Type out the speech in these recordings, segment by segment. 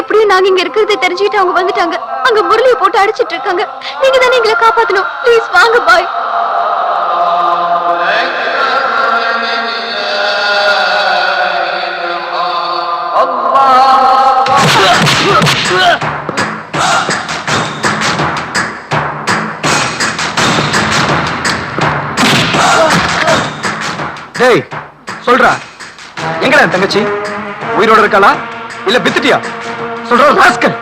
எப்படியும் நாங்க இங்க இருக்கிறது தெரிஞ்சுக்கிட்டு அவங்க வந்துட்டாங்க. அங்க முரளியை போட்டு அடிச்சிட்டு இருக்காங்க. நீங்க தானே எங்களை காப்பாத்தணும். ப்ளீஸ் வாங்க பாய். டேய் சொல்றா, எங்கடா தங்கச்சி? உயிரோட இருக்காளா இல்ல வித்துட்டியா? சொல்ற ராஸ்கல்.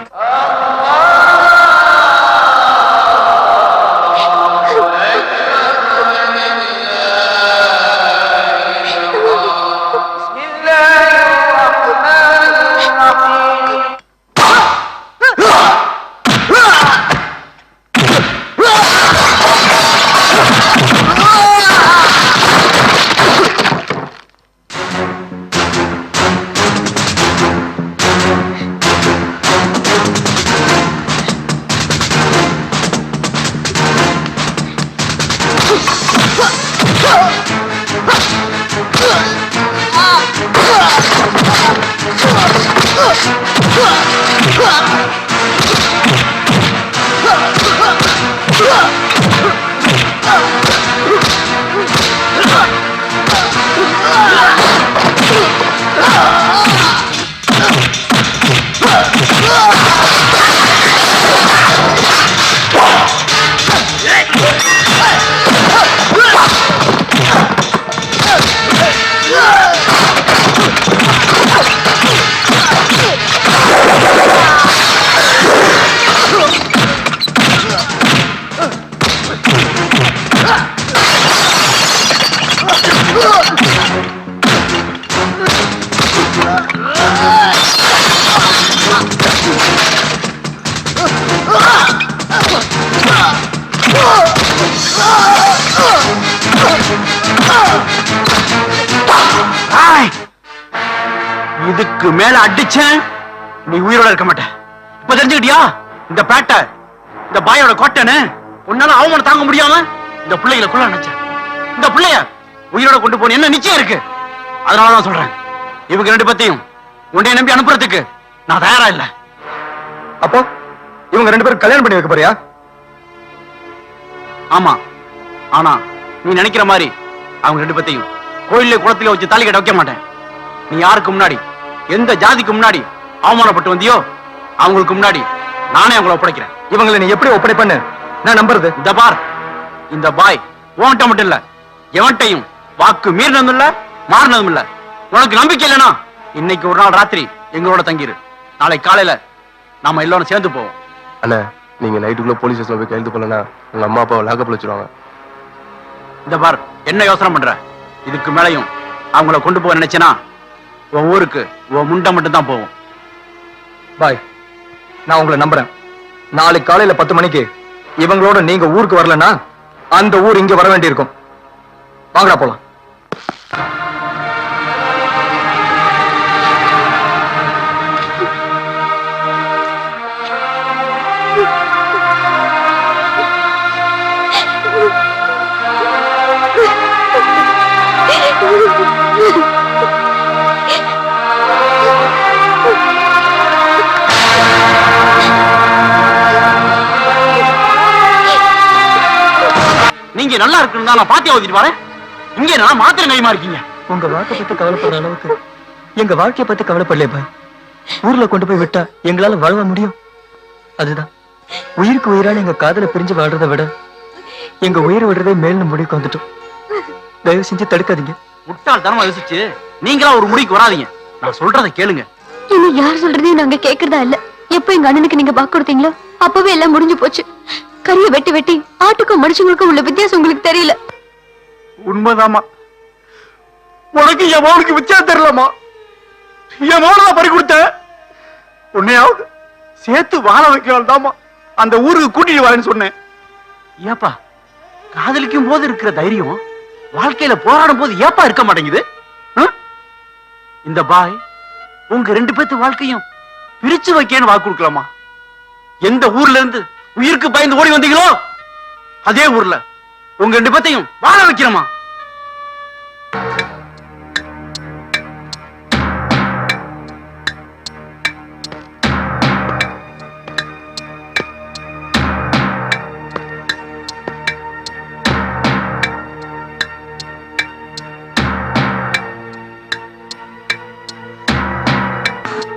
இதுக்கு மேல அடிச்சேன் நீ உயிரோட இருக்க மாட்ட. இப்ப தெரிஞ்சுக்கிட்டியா இந்த பேட்டை இந்த பாயோட கோட்டைன்னு? உன்னால அவமானம் தாங்க முடியாம இந்த பிள்ளைகளை கொள்ள நினைச்சேன். இந்த பிள்ளைய உயிரோட கொண்டு போன என்ன நிச்சயம் இருக்கு? அதனாலதான் சொல்றேன், இவங்க ரெண்டு பத்தியும் உன்னைய நம்பி அனுப்புறதுக்கு நான் தயாரா இல்ல. அப்போ இவங்க ரெண்டு பேரும் கல்யாணம் பண்ணி வைக்க போறியா? ஆமா, ஆனா நீ நினைக்கிற மாதிரி அவங்க ரெண்டு பத்தியும் கோயில குளத்தில வச்சு தாலி கட்ட வைக்க மாட்டேன். நீ யாருக்கு முன்னாடி எந்த ஜாதிக்கு முன்னாடி அவமானப்பட்டு வந்தியோ அவங்களுக்கு முன்னாடி நானே அவங்களை ஒப்படைக்கிறேன். இவங்களை நீ எப்படி ஒப்படைப்பன்னு நான் நம்புறது? இந்த பார், இந்த பாய் உன்கிட்ட மட்டும் இல்ல, எவன்ட்டையும் வாக்கு மீறினதும் இல்ல மாறினதும் இல்ல. உனக்கு நம்பிக்கை இல்லைனா இன்னைக்கு ஒரு நாள் ராத்திரி எங்களோட தங்கிரு. நாளை காலையில நாம எல்லாரும் சேர்ந்து போவோம். அண்ணா, நீங்க நைட்டுக்குள்ள போலீஸ் ஸ்டேஷன்ல போய் கையெழுத்து பண்ணலன்னா உங்க அம்மா அப்பாவை லாக்கப்ல வச்சிருவாங்க. இந்த பார், என்ன யோசனை பண்ற? இதுக்கு மேலையும் அவங்கள கொண்டு போக நினைச்சேனா உன் ஊருக்கு உன் முண்டை மட்டும் தான் போவோம். பாய், நான் உங்களை நம்புறேன். நாளைக்கு காலையில 10 மணிக்கு இவங்களோட நீங்க ஊருக்கு வரலன்னா அந்த ஊர் இங்க வர வேண்டி இருக்கும். வாங்கடா போலாம். நீங்க நல்லா இருக்குன்னு நான் பாத்தியா ஓதிட்டு வரேன். இங்க நான் மாத்திரம் கைமா இருக்கீங்க. உங்க வாழ்க்கை பத்தி கவலைப்படுற அளவுக்கு எங்க வாழ்க்கைய பத்தி கவலைப்படலே பாய். ஊர்ல கொண்டு போய் விட்டா எங்களால வாழ முடியும். அதுதான் உயிருக்கு உயிரான எங்க காதல பிரிஞ்சு வாழ்றதை விட எங்க உயிர் விடுறதே மேல்னு முடிவுக்கு வந்துட்டோம். தயவு செஞ்சு தடுக்காதீங்க. முட்டாள் தனமா யோசிச்சு நீங்களா ஒரு முடிவுக்கு வராதீங்க. நான் சொல்றதை கேளுங்க. இனி யார் சொல்றதையும் நாங்க கேக்குறதா இல்ல. எப்ப எங்க அண்ணனுக்கு நீங்க வாக்கு கொடுத்தீங்களோ அப்பவே எல்லாம் முடிஞ்சு போச்சு. கறியை வெட்டி வெட்டி ஆட்டுக்கும் மனுஷங்களுக்கும் உள்ள வித்தியாசம் உங்களுக்கு தெரியல. உண்மைதாமா, உனக்கு என் மகனுக்கு வித்தியாசம் தெரியலமா. என் மகனை பறி கொடுத்த உன்னையாவது சேர்த்து வாழ வைக்கலாம் தாமா அந்த ஊருக்கு கூட்டிட்டு வரேன்னு சொன்னேன். ஏப்பா, காதலிக்கும் போது இருக்கிற தைரியம் வாழ்க்கையில போராடும் போது ஏப்பா இருக்க மாட்டேங்குது? இந்த பாய் உங்க ரெண்டு பேத்து வாழ்க்கையும் பிரிச்சு வைக்கன்னு வாக்கு கொடுக்கலாமா? எந்த ஊர்ல இருந்து உயிருக்கு பயந்து ஓடி வந்தீங்களோ அதே ஊர்ல உங்க ரெண்டு பேத்தையும் வாழ வைக்கிறோமா?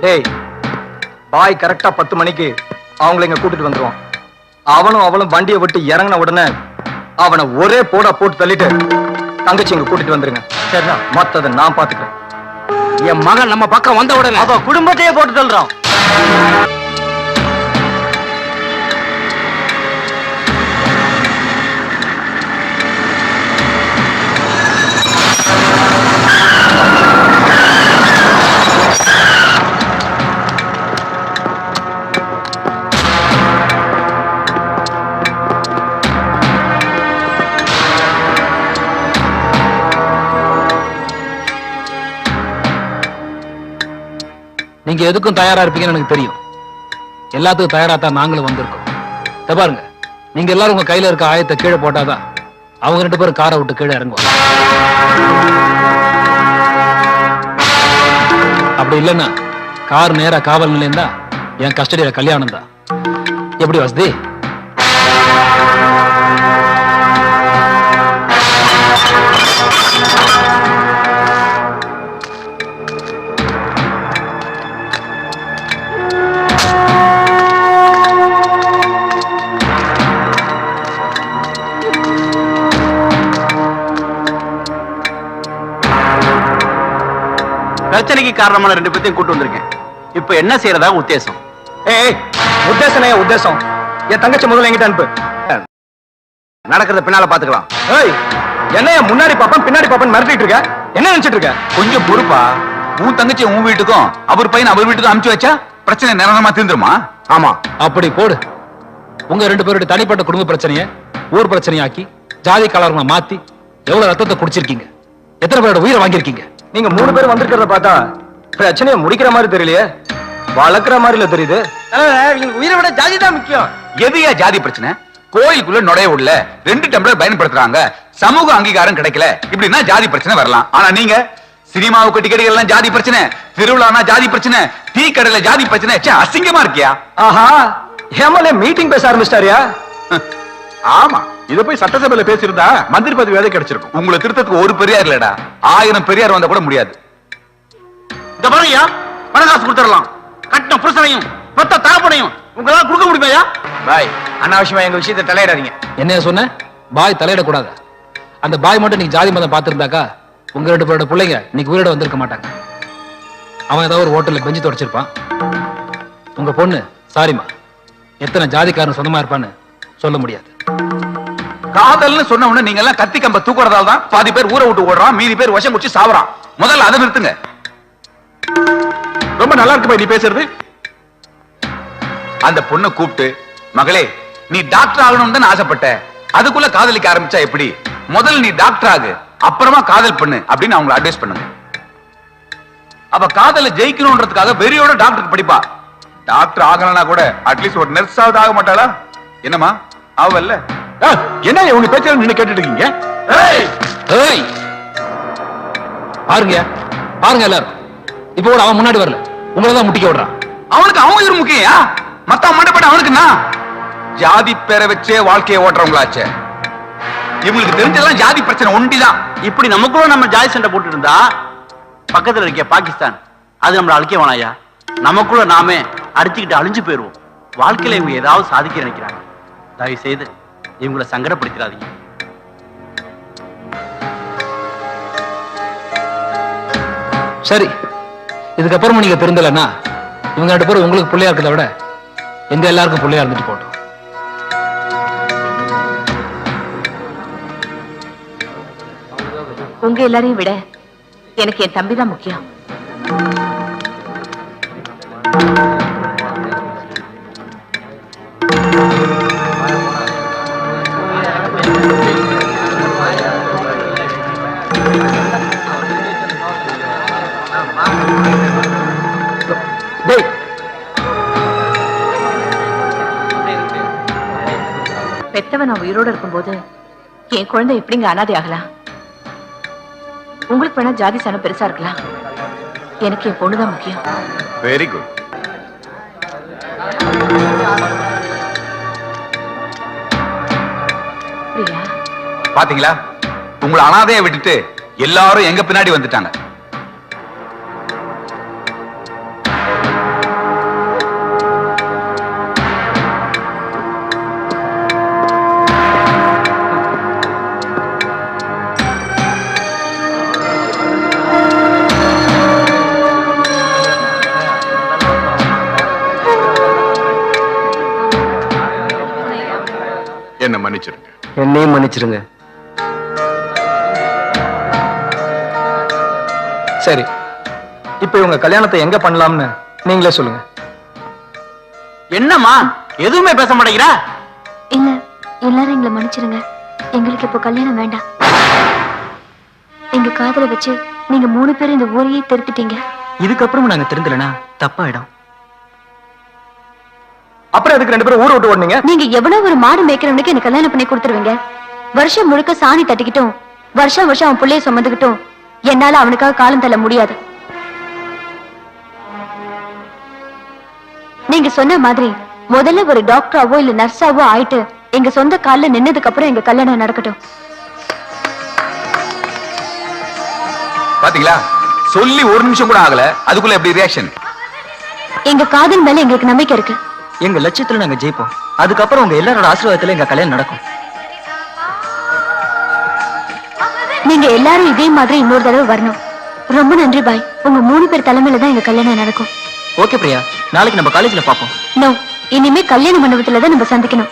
டேய் பாய் கரெக்டா 10 மணிக்கு அவங்கள இங்க கூட்டிட்டு வந்துருவான். அவனும் அவளும் வண்டியை விட்டு இறங்கின உடனே அவனை ஒரே போடா போட்டு தள்ளிட்டு தங்கச்சி இங்க கூட்டிட்டு வந்துருங்க. சரிண்ணா, மத்ததை நான் பாத்துக்கிறேன். என் மகன் நம்ம பக்கம் வந்த உடனே அவ குடும்பத்தையே போட்டு தள்ளுறான். நீங்க எதுக்கும் தயாரா இருப்பீங்கன்னு எனக்கு தெரியும். எல்லாத்துக்கும் தயாரா தான் நாங்களும் வந்திருக்கோம். இத பாருங்க, நீங்க எல்லாரும் உங்க கையில இருக்க ஆயத்தை கீழே போட்டாதான் அவங்க 2 பேரும் காரை விட்டு கீழே இறங்குவாங்க. அப்படி இல்லைன்னா கார் நேரா காவல் நிலையம் தான், என் கஸ்டடியில கல்யாணம் தான். எப்படி வசதி? பிரச்சனைக்கு காரணமான 2 பேத்தையும் கூட்டு வந்திருக்கேன். இப்ப என்ன செய்யறதா உத்தேசம்? ஏய், உத்தேசம் உத்தேசம். என் தங்கச்சி முதல்ல எங்கிட்ட அனுப்பு. நடக்கிறத பின்னால பாத்துக்கலாம். ஏய், என்னைய முன்னாடி பாப்பன் பின்னாடி பாப்பன் மிரட்டிட்டு இருக்க? என்ன நினைச்சிட்டு இருக்க? கொஞ்சம் பொறுப்பா. உன் தங்கச்சி உன் வீட்டுக்கும் அவர் பையன் அவர் வீட்டுக்கும் அனுப்பிச்சு வச்சா பிரச்சனை நிரந்தரமா தீர்ந்துருமா? ஆமா, அப்படி போடு. உங்க 2 பேருடைய தனிப்பட்ட குடும்ப பிரச்சனைய ஊர் பிரச்சனையாக்கி ஜாதி கலர்களை மாத்தி எவ்வளவு ரத்தத்தை குடிச்சிருக்கீங்க, எத்தனை பேரோட உயிரை வாங்கியிருக்கீங்க. நீங்க 3 பேர் வந்திருக்கிறத பார்த்தா பிரச்சனையை முடிக்கிற மாதிரி தெரியலையே, வளர்க்கிற மாதிரில தெரியுது. உயிரை விட ஜாதி தான் முக்கியம். எதையா ஜாதி பிரச்சனை? கோயிலுக்குள்ள நுழைய விடல, 2 டம்ளர் பயன்படுத்துறாங்க, சமூக அங்கீகாரம் கிடைக்கல, இப்படின்னா ஜாதி பிரச்சனை வரலாம். ஆனா நீங்க சினிமாவுக்கு டிக்கெட்டுகள் எல்லாம் ஜாதி பிரச்சனை, திருவிழானா ஜாதி பிரச்சனை, டீ கடையில ஜாதி பிரச்சனை. அசிங்கமா இருக்கியா? ஆஹா, எம்எல்ஏ மீட்டிங் பேச ஆரம்பிச்சிட்டாரியா? ஆமா, இத போய் சட்டசபையில பேசியிருந்தா மந்திரி பதவி வேலை கிடைச்சிருக்கும். உங்களை திருத்தத்துக்கு ஒரு பெரியார் இல்லடா, 1000 பெரியார் வந்தா கூட முடியாது. இந்த பாருங்கயா, பணக்காசு கொடுத்துடலாம். கட்டின புருஷனையும் மொத்த தாப்பனையும் உங்களால கொடுக்க முடியுமையா? பாய், அனாவசியமா எங்க விஷயத்தை தலையிடாதீங்க. என்ன சொன்ன? பாய் தலையிடக்கூடாது. அந்த பாய் மட்டும் நீங்க ஜாதி மதம் பார்த்திருந்தாக்கா உங்க 2 பேரோட பிள்ளைங்க இன்னைக்கு உயிரோட வந்திருக்க மாட்டாங்க. அவன் ஏதாவது ஒரு ஹோட்டல்ல பெஞ்சு தொடச்சிருப்பான். உங்க பொண்ணு சாரிமா எத்தனை ஜாதிக்காரன் சொந்தமா இருப்பான்னு சொல்ல முடியாது. காதல்னு சொன்ன உடனே நீங்க எல்லாம் கத்தி கம்ப தூக்குறதால தான் பாதி பேர் ஊரை விட்டு ஓடுறான், மீதி பேர் விஷம் குடிச்சு சாவறான். முதல்ல அதை நிறுத்துங்க. ரொம்ப நல்லா இருக்கு நீ பேசுறது. அந்த பொண்ணை கூப்பிட்டு, மகளே நீ டாக்டர் ஆகணும்னு தான் ஆசைப்பட்ட, அதுக்குள்ள காதலிக்க ஆரம்பிச்சா எப்படி? முதல்ல நீ டாக்டர் ஆகு, அப்புறமா காதல் பண்ணு அப்படின்னு அவங்களை அட்வைஸ் பண்ணுங்க. அவ காதல ஜெயிக்கணும்ன்றதுக்காக வெறியோட டாக்டருக்கு படிப்பா. டாக்டர் ஆகலனா கூட அட்லீஸ்ட் ஒரு நர்ஸ் ஆக மாட்டாளா? என்னமா அவல்ல? என்ன உங்க பேச்ச நீங்க கேட்டுட்டு இருக்கீங்க? ஏய், பாருங்க பாருங்க எல்லாரும், இப்ப கூட அவன் முன்னாடி வரல, உங்களை தான் முட்டிக்க விடுறான். அவனுக்கு அவன் ஒரு முக்கியா, மத்த மண்டப்பட அவனுக்கு நான் ஜாதி பேரை வச்சே வாழ்க்கையை ஓட்டுறவங்களாச்சே. இவங்களுக்கு தெரிஞ்சதெல்லாம் ஜாதி பிரச்சனை ஒண்டிதான். இப்படி நமக்குள்ள நம்ம ஜாதி சண்டை போட்டு இருந்தா பக்கத்துல இருக்க பாகிஸ்தான் அது நம்மள அழிக்க வேணாயா. நமக்குள்ள நாமே அடிச்சுக்கிட்டு அழிஞ்சு போயிருவோம். வாழ்க்கையில இவங்க ஏதாவது சாதிக்க நினைக்கிறாங்க. தயவு செய்து இவங்களை சங்கடப்படுத்திடாதீங்க. சரி, இதுக்கப்புறமா நீங்க திருந்தலன்னா இவங்க 2 பேரும் உங்களுக்கு பிள்ளையா இருக்கிறத விட எங்க எல்லாருக்கும் பிள்ளையா இருந்துட்டு போட்டோம். உங்க எல்லாரையும் விட எனக்கு என் தம்பி தான் முக்கியம். பெத்தவன் நான் உயிரோட இருக்கும்போது என் குழந்தை எப்படிங்க அனாதை ஆகலாம்? உங்களுக்கு வேணா ஜாதி சனம் பெருசா இருக்கலாம், எனக்கு என் பொண்ணுதான் முக்கியம். Very good. பிரியா, பாத்தீங்களா, உங்களை அனாதையை விட்டுட்டு எல்லாரும் எங்க பின்னாடி வந்துட்டாங்க. என்ன மன்னிச்சிருங்க. என்னையும் மன்னிச்சிருங்க. சரி, இப்ப இவங்க கல்யாணத்தை எங்க பண்ணலாம்னு நீங்களே சொல்லுங்க. என்னம்மா எதுவுமே பேச மாட்டேங்கிறா? இல்ல, எல்லாரும் எங்களை மன்னிச்சிருங்க. எங்களுக்கு இப்போ கல்யாணம் வேண்டாம். எங்க காதலை வச்சு நீங்க 3 பேரும் இந்த ஊரையே திருத்திட்டீங்க. இதுக்கப்புறம் நாங்க திருந்தலனா தப்பாயிடும். அப்புறம் அதுக்கு 2 பேரும் ஊரை விட்டு ஓடுனீங்க. நீங்க எவ்வளவு ஒரு மாடு மேய்க்கிறவனுக்கு எனக்கு கல்யாணம் பண்ணி கொடுத்துருவீங்க. வருஷம் முழுக்க சாணி தட்டிக்கிட்டும் வருஷம் வருஷம் அவன் புள்ளைய சுமந்துக்கிட்டும் என்னால அவனுக்காக காலம் தள்ள முடியாது. நீங்க சொன்ன மாதிரி முதல்ல ஒரு டாக்டராவோ இல்ல நர்ஸாவோ ஆயிட்டு எங்க சொந்த கால்ல நின்னதுக்கு அப்புறம் எங்க கல்யாணம் நடக்கட்டும். பாத்தீங்களா, சொல்லி 1 நிமிஷம் கூட ஆகல, அதுக்குள்ள எப்படி ரியாக்ஷன்? எங்க காதல் மேல எங்களுக்கு நம்பிக்கை இருக்கு. எங்க லட்சியத்துல நாங்க ஜெயிப்போம். அதுக்கப்புறம் உங்க எல்லாரோட ஆசீர்வாதத்துல எங்க கல்யாணம் நடக்கும். நீங்க எல்லாரும் இதே மாதிரி இன்னொரு தடவை வரணும். ரொம்ப நன்றி பாய். உங்க 3 பேர் தலைமையில தான் எங்க கல்யாணம் நடக்கும். ஓகே பிரியா, நாளைக்கு நம்ம காலேஜ்ல பாப்போம். நோ, இனிமே கல்யாண மண்டபத்துல தான் நம்ம சந்திக்கணும்.